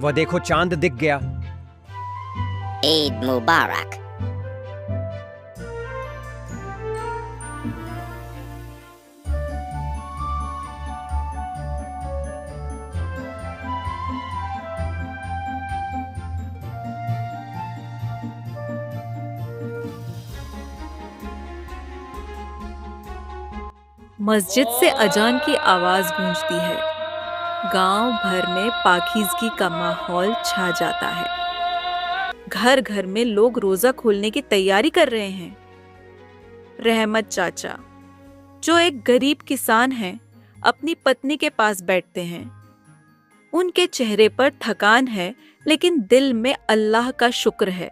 वह देखो, चांद दिख गया। ईद मुबारक। मस्जिद से अजान की आवाज गूंजती है। गांव भर में पाकीज़गी का माहौल छा जाता है। घर घर में लोग रोजा खोलने की तैयारी कर रहे हैं। रहमत चाचा, जो एक गरीब किसान हैं, अपनी पत्नी के पास बैठते हैं। उनके चेहरे पर थकान है, लेकिन दिल में अल्लाह का शुक्र है।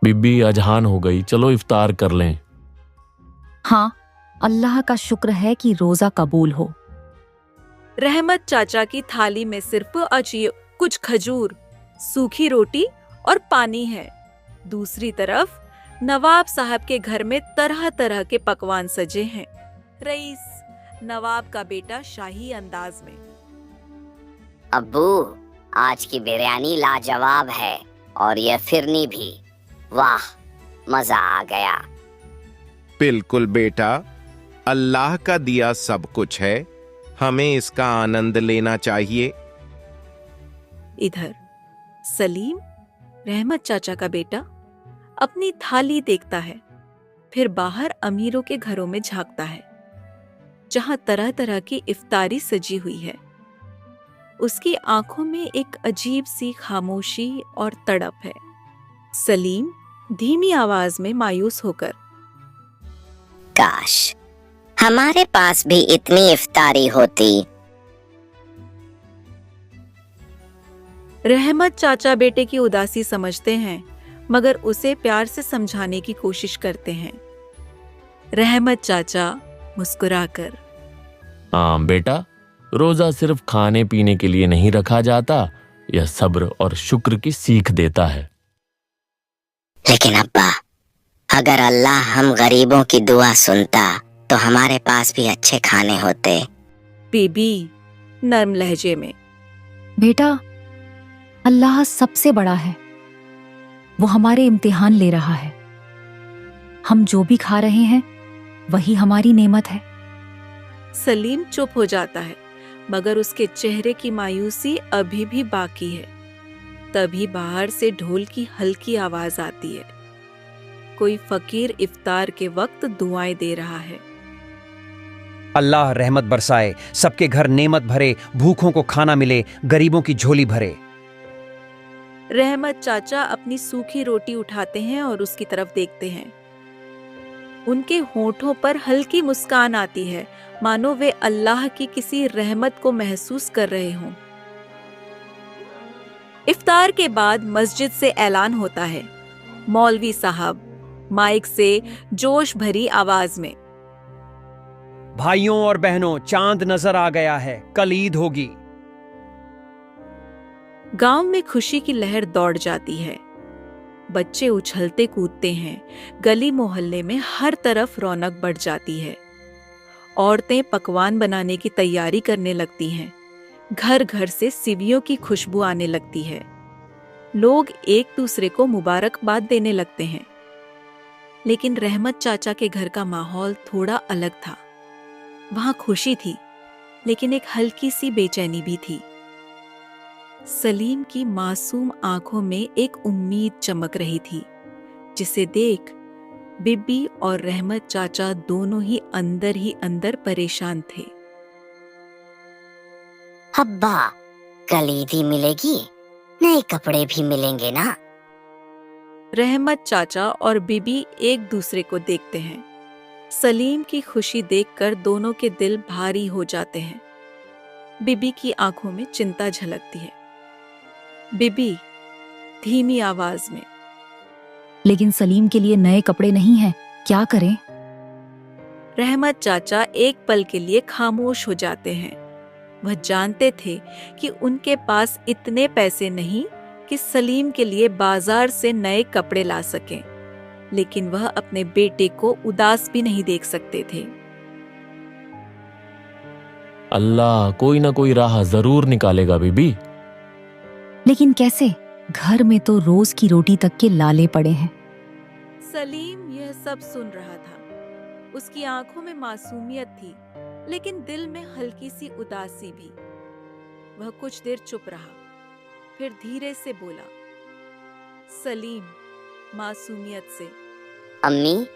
बीबी, अजहान हो गई, चलो इफ्तार कर लें। हाँ, अल्लाह का शुक्र है कि रोजा कबूल हो। रहमत चाचा की थाली में सिर्फ कुछ खजूर, सूखी रोटी और पानी है। दूसरी तरफ नवाब साहब के घर में तरह तरह के पकवान सजे हैं। रईस, नवाब का बेटा, शाही अंदाज में। अब्बू, आज की बिरयानी लाजवाब है और यह फिरनी भी। वाह, मजा आ गया। बिल्कुल बेटा, अल्लाह का दिया सब कुछ है, हमें इसका आनंद लेना चाहिए। इधर सलीम, रहमत चाचा का बेटा, अपनी थाली देखता है, फिर बाहर अमीरों के घरों में झांकता है, जहां तरह तरह की इफ्तारी सजी हुई है। उसकी आंखों में एक अजीब सी खामोशी और तड़प है। सलीम धीमी आवाज में मायूस होकर, काश हमारे पास भी इतनी इफ्तारी होती। रहमत चाचा बेटे की उदासी समझते हैं, मगर उसे प्यार से समझाने की कोशिश करते हैं। रहमत चाचा मुस्कुराकर, हाँ बेटा, रोजा सिर्फ खाने पीने के लिए नहीं रखा जाता, यह सब्र और शुक्र की सीख देता है। लेकिन अब्बा, अगर अल्लाह हम गरीबों की दुआ सुनता तो हमारे पास भी अच्छे खाने होते। बीबी नर्म लहजे में, बेटा, अल्लाह सबसे बड़ा है। वो हमारे इम्तिहान ले रहा है। हम जो भी खा रहे हैं वही हमारी नेमत है। सलीम चुप हो जाता है, मगर उसके चेहरे की मायूसी अभी भी बाकी है। तभी बाहर से ढोल की हल्की आवाज आती है। कोई फकीर इफ्तार के वक्त दुआएं दे रहा है। अल्लाह रहमत बरसाए, सबके घर नेमत भरे, भूखों को खाना मिले, गरीबों की झोली भरे। रहमत चाचा अपनी सूखी रोटी उठाते हैं और उसकी तरफ देखते हैं। उनके होठों पर हल्की मुस्कान आती है, मानो वे अल्लाह की किसी रहमत को महसूस कर रहे हों। इफ्तार के बाद मस्जिद से ऐलान होता है। मौलवी साहब माइक से जोश भरी आवाज में, भाइयों और बहनों, चांद नजर आ गया है, कल ईद होगी। गांव में खुशी की लहर दौड़ जाती है। बच्चे उछलते कूदते हैं। गली मोहल्ले में हर तरफ रौनक बढ़ जाती है। औरतें पकवान बनाने की तैयारी करने लगती हैं। घर घर से सिवियों की खुशबू आने लगती है। लोग एक दूसरे को मुबारकबाद देने लगते हैं। लेकिन रहमत चाचा के घर का माहौल थोड़ा अलग था। वहां खुशी थी, लेकिन एक हल्की सी बेचैनी भी थी। सलीम की मासूम आंखों में एक उम्मीद चमक रही थी, जिसे देख बिब्बी और रहमत चाचा दोनों ही अंदर परेशान थे। अब्बा, कल ईदी मिलेगी, नए कपड़े भी मिलेंगे ना? रहमत चाचा और बीबी एक दूसरे को देखते हैं। सलीम की खुशी देखकर दोनों के दिल भारी हो जाते हैं। बीबी की आंखों में चिंता झलकती है। बीबी धीमी आवाज में, लेकिन सलीम के लिए नए कपड़े नहीं हैं, क्या करें? रहमत चाचा एक पल के लिए खामोश हो जाते हैं। वह जानते थे कि उनके पास इतने पैसे नहीं कि सलीम के लिए बाजार से नए कपड़े ला सकें, लेकिन वह अपने बेटे को उदास भी नहीं देख सकते थे। अल्लाह कोई ना कोई राह जरूर निकालेगा बीबी। लेकिन कैसे? घर में तो रोज की रोटी तक के लाले पड़े हैं। सलीम यह सब सुन रहा था। उसकी आंखों में मासूमियत थी, लेकिन दिल में हल्की सी उदासी भी। वह कुछ देर चुप रहा, फिर धीरे से बोला, सलीम मासूमियत से, अम्मी,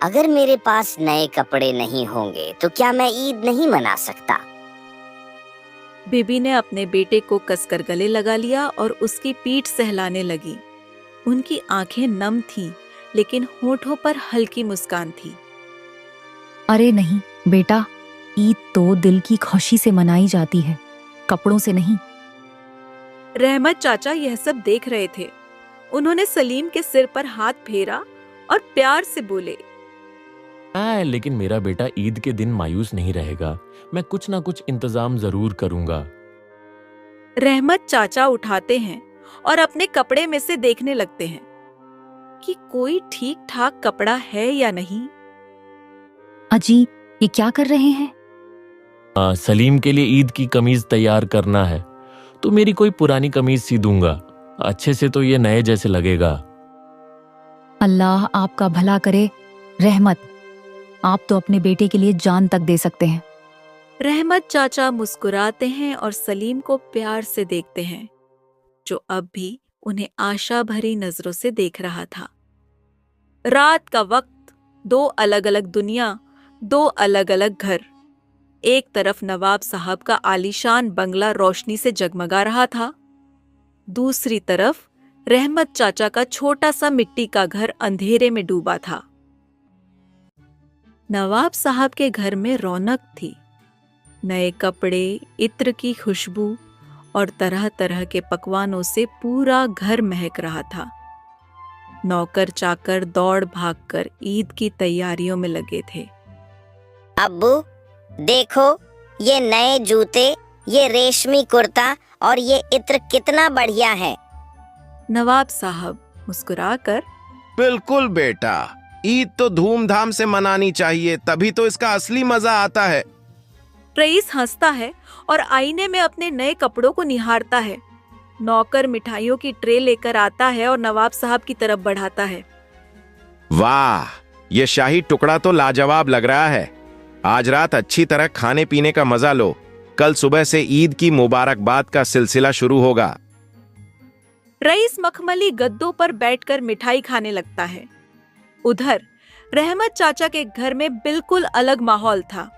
अगर मेरे पास नए कपड़े नहीं होंगे तो क्या मैं ईद नहीं मना सकता? बीबी ने अपने बेटे को कसकर गले लगा लिया और उसकी पीठ सहलाने लगी। उनकी आंखें नम थीं, लेकिन होठों पर हल्की मुस्कान थी। अरे नहीं बेटा, ईद तो दिल की खुशी से मनाई जाती है, कपड़ों से नहीं। रहमत चाचा यह सब देख रहे थे। उन्होंने सलीम के सिर पर हाथ फेरा और प्यार से बोले, लेकिन मेरा बेटा ईद के दिन मायूस नहीं रहेगा। मैं कुछ ना कुछ इंतजाम जरूर करूंगा। रहमत चाचा उठाते हैं और अपने कपड़े में से देखने लगते हैं कि कोई ठीक ठाक कपड़ा है या नहीं। अजी, ये क्या कर रहे हैं? सलीम के लिए ईद की कमीज तैयार करना है, तो मेरी कोई पुरानी कमीज सी दूंगा। अच्छे से तो ये नए जैसे लगेगा। अल्लाह आपका भला करे। रहमत, आप तो अपने बेटे के लिए जान तक दे सकते हैं। रहमत चाचा मुस्कुराते हैं और सलीम को प्यार से देखते हैं, जो अब भी उन्हें आशा भरी नजरों से देख रहा था। रात का वक्त, दो अलग अलग दुनिया, दो अलग अलग घर। एक तरफ नवाब साहब का आलीशान बंगला रोशनी से जगमगा रहा था, दूसरी तरफ रहमत चाचा का छोटा सा मिट्टी का घर अंधेरे में डूबा था। नवाब साहब के घर में रौनक थी। नए कपड़े, इत्र की खुशबू और तरह तरह के पकवानों से पूरा घर महक रहा था। नौकर चाकर दौड़ भागकर ईद की तैयारियों में लगे थे। अब्बू देखो, ये नए जूते, ये रेशमी कुर्ता और ये इत्र कितना बढ़िया है। नवाब साहब मुस्कुराकर, बिल्कुल बेटा, ईद तो धूमधाम से मनानी चाहिए, तभी तो इसका असली मजा आता है। रईस हंसता है और आईने में अपने नए कपड़ों को निहारता है। नौकर मिठाइयों की ट्रे लेकर आता है और नवाब साहब की तरफ बढ़ाता है। वाह, ये शाही टुकड़ा तो लाजवाब लग रहा है। आज रात अच्छी तरह खाने पीने का मजा लो, कल सुबह से ईद की मुबारकबाद का सिलसिला शुरू होगा। रईस मखमली गद्दों पर बैठकर मिठाई खाने लगता है। उधर रहमत चाचा के घर में बिल्कुल अलग माहौल था।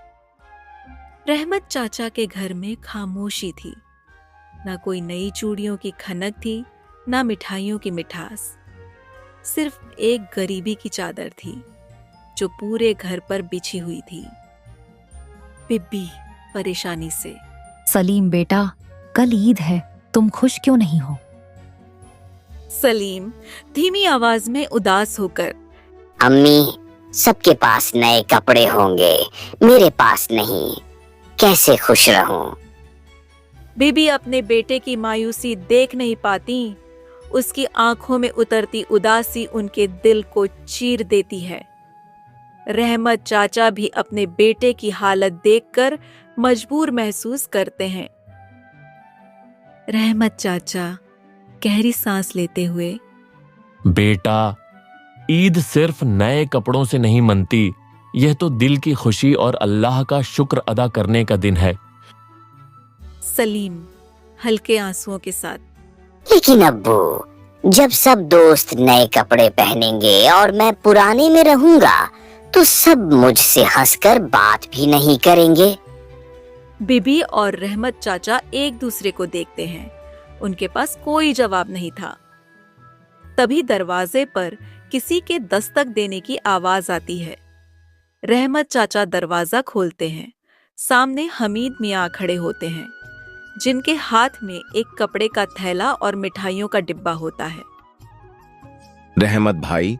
रहमत चाचा के घर में खामोशी थी। ना कोई नई चूड़ियों की खनक थी, ना मिठाइयों की मिठास। सिर्फ एक गरीबी की चादर थी जो पूरे घर पर बिछी हुई थी। बिब्बी परेशानी से, सलीम बेटा, कल ईद है, तुम खुश क्यों नहीं हो? सलीम धीमी आवाज में उदास होकर, अम्मी, सबके पास नए कपड़े होंगे, मेरे पास नहीं, कैसे खुश रहूं? बीबी अपने बेटे की मायूसी देख नहीं पाती। उसकी आंखों में उतरती उदासी उनके दिल को चीर देती है। रहमत चाचा भी अपने बेटे की हालत देखकर मजबूर महसूस करते हैं। रहमत चाचा गहरी सांस लेते हुए, बेटा, ईद सिर्फ नए कपड़ों से नहीं मनती, यह तो दिल की खुशी और अल्लाह का शुक्र अदा करने का दिन है। सलीम हल्के आंसुओं के साथ, लेकिन अब्बू, जब सब दोस्त नए कपड़े पहनेंगे और मैं पुराने में रहूंगा तो सब मुझसे हंसकर बात भी नहीं करेंगे। बीबी और रहमत चाचा एक दूसरे को देखते हैं। उनके पास कोई जवाब नहीं था। तभी दरवाजे पर किसी के दस्तक देने की आवाज आती है। रहमत चाचा दरवाजा खोलते हैं। सामने हमीद मियाँ खड़े होते हैं, जिनके हाथ में एक कपड़े का थैला और मिठाइयों का डिब्बा होता है। रहमत भाई,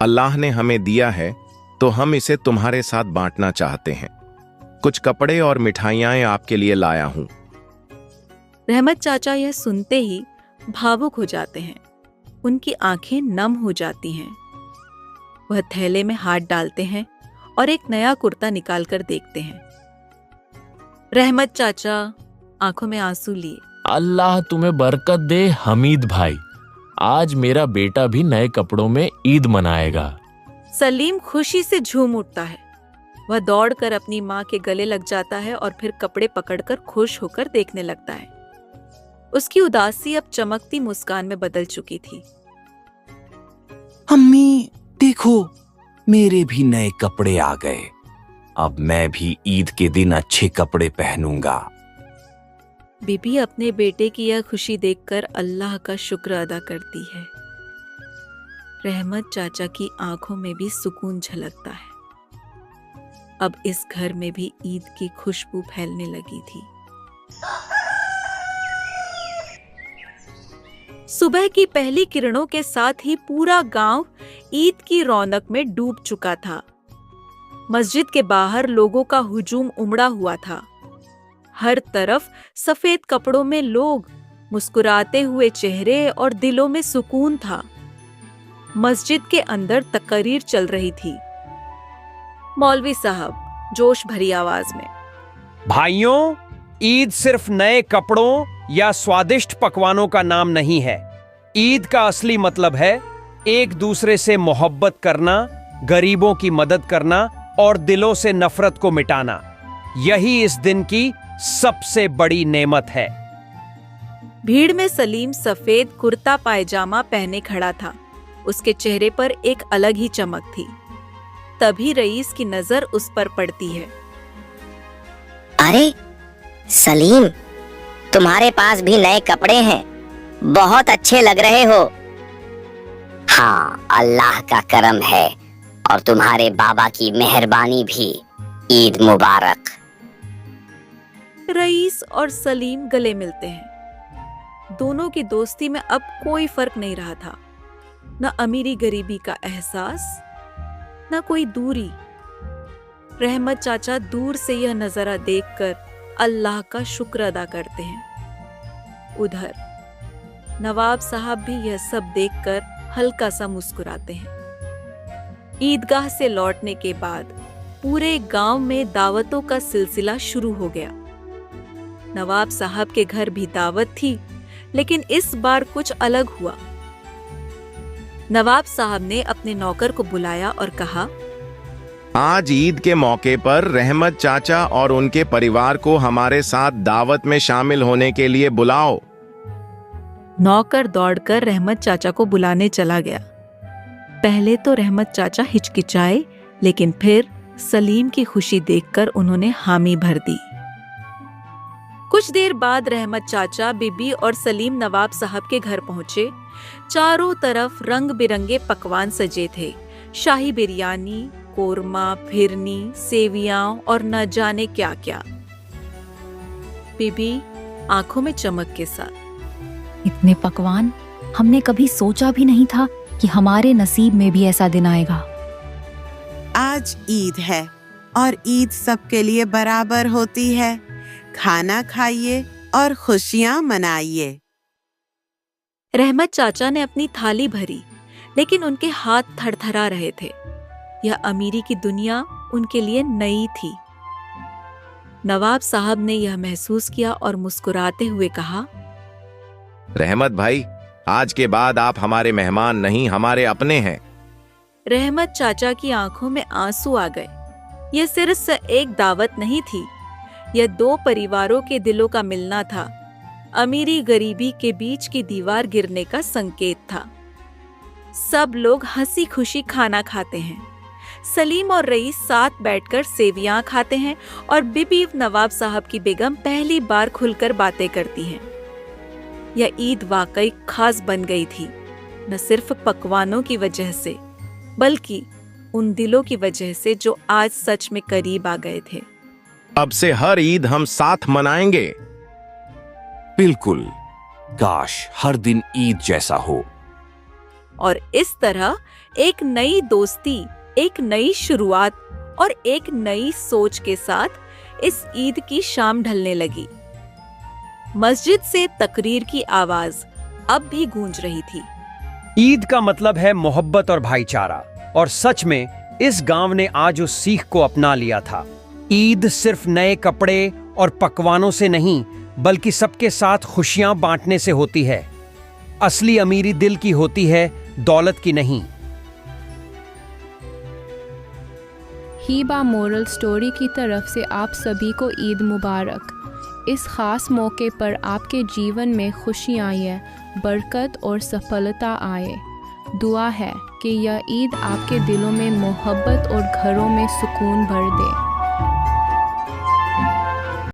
अल्लाह ने हमें दिया है तो हम इसे तुम्हारे साथ बांटना चाहते हैं। कुछ कपड़े और मिठाइयां आपके लिए लाया हूं। रहमत चाचा यह सुनते ही भावुक हो जाते हैं। उनकी आंखें नम हो जाती हैं। वह थैले में हाथ डालते हैं और एक नया कुर्ता निकालकर देखते हैं। रहमत चाचा आंखों में आंसू लिए, अल्लाह तुम्हें बरकत दे हमीद भाई, आज मेरा बेटा भी नए कपड़ों में ईद मनाएगा। सलीम खुशी से झूम उठता है। वह दौड़कर अपनी माँ के गले लग जाता है और फिर कपड़े पकड़कर खुश होकर देखने लगता है। उसकी उदासी अब चमकती मुस्कान में बदल चुकी थी। अम्मी देखो, मेरे भी नए कपड़े आ गए। अब मैं भी ईद के दिन अच्छे कपड़े पहनूंगा। बीबी अपने बेटे की यह खुशी देखकर अल्लाह का शुक्र अदा करती है। रहमत चाचा की आंखों में भी सुकून झलकता है। अब इस घर में भी ईद की खुशबू फैलने लगी थी। सुबह की पहली किरणों के साथ ही पूरा गांव ईद की रौनक में डूब चुका था। मस्जिद के बाहर लोगों का हुजूम उमड़ा हुआ था। हर तरफ सफेद कपड़ों में लोग, मुस्कुराते हुए चेहरे और दिलों में सुकून था। मस्जिद के अंदर तकरीर चल रही थी। मौलवी साहब जोश भरी आवाज में, भाइयों, ईद सिर्फ नए कपड़ों या स्वादिष्ट पकवानों का नाम नहीं है। ईद का असली मतलब है एक दूसरे से मोहब्बत करना, गरीबों की मदद करना और दिलों से नफरत को मिटाना। यही इस दिन की सबसे बड़ी नेमत है। भीड़ में सलीम सफेद कुर्ता पायजामा पहने खड़ा था। उसके चेहरे पर एक अलग ही चमक थी। तभी रईस की नजर उस पर पड़ती है। अरे सलीम, तुम्हारे पास भी नए कपड़े हैं, बहुत अच्छे लग रहे हो। हाँ, अल्लाह का करम है और तुम्हारे बाबा की मेहरबानी भी। ईद मुबारक। रईस और सलीम गले मिलते हैं। दोनों की दोस्ती में अब कोई फर्क नहीं रहा था। न अमीरी गरीबी का एहसास, न कोई दूरी। रहमत चाचा दूर से यह नजारा देखकर अल्लाह का शुक्र अदा करते हैं। उधर नवाब साहब भी यह सब देखकर हल्का सा मुस्कुराते हैं। ईदगाह से लौटने के बाद पूरे गांव में दावतों का सिलसिला शुरू हो गया। नवाब साहब के घर भी दावत थी, लेकिन इस बार कुछ अलग हुआ। नवाब साहब ने अपने नौकर को बुलाया और कहा, आज ईद के मौके पर रहमत चाचा और उनके परिवार को हमारे साथ दावत में शामिल होने के लिए बुलाओ। नौकर दौड़कर रहमत चाचा को बुलाने चला गया। पहले तो रहमत चाचा हिचकिचाए, लेकिन फिर सलीम की खुशी देखकर उन्होंने हामी भर दी। कुछ देर बाद रहमत चाचा, बीबी और सलीम नवाब साहब के घर पहुंचे। चारों तरफ रंग बिरंगे पकवान सजे थे। शाही बिरयानी, कोरमा, फिरनी, सेवियां और न जाने क्या क्या। बीबी आंखों में चमक के साथ, इतने पकवान हमने कभी सोचा भी नहीं था कि हमारे नसीब में भी ऐसा दिन आएगा। आज ईद है और ईद सबके लिए बराबर होती है। खाना खाइए और खुशियां मनाइए। रहमत चाचा ने अपनी थाली भरी, लेकिन उनके हाथ थरथरा रहे थे। यह अमीरी की दुनिया उनके लिए नई थी। नवाब साहब ने यह महसूस किया और मुस्कुराते हुए कहा, रहमत भाई, आज के बाद आप हमारे मेहमान नहीं, हमारे अपने हैं। रहमत चाचा की आंखों में आंसू आ गए। यह सिर्फ एक दावत नहीं थी, यह दो परिवारों के दिलों का मिलना था। अमीरी गरीबी के बीच की दीवार गिरने का संकेत था। सब लोग हंसी खुशी खाना खाते हैं। सलीम और रईस साथ बैठकर सेवियां खाते हैं और बीबी नवाब साहब की बेगम पहली बार खुलकर बातें करती हैं। यह ईद वाकई खास बन गई थी, न सिर्फ पकवानों की वजह से, बल्कि उन दिलों की वजह से जो आज सच में करीब आ गए थे। अब से हर ईद हम साथ मनाएंगे। बिल्कुल, काश हर दिन ईद जैसा हो। और इस तरह एक नई दोस्ती, एक नई शुरुआत और एक नई सोच के साथ इस ईद की शाम ढलने लगी। मस्जिद से तकरीर की आवाज अब भी गूंज रही थी। ईद का मतलब है मोहब्बत और भाईचारा, और सच में इस गांव ने आज उस सीख को अपना लिया था। ईद सिर्फ नए कपड़े और पकवानों से नहीं, बल्कि सबके साथ खुशियां बांटने से होती है। असली अमीरी दिल की होती है, दौलत की नहीं। हीबा मोरल स्टोरी की तरफ से आप सभी को ईद मुबारक। इस खास मौके पर आपके जीवन में खुशियाँ आए, बरकत और सफलता आए। दुआ है कि यह ईद आपके दिलों में मोहब्बत और घरों में सुकून भर दे।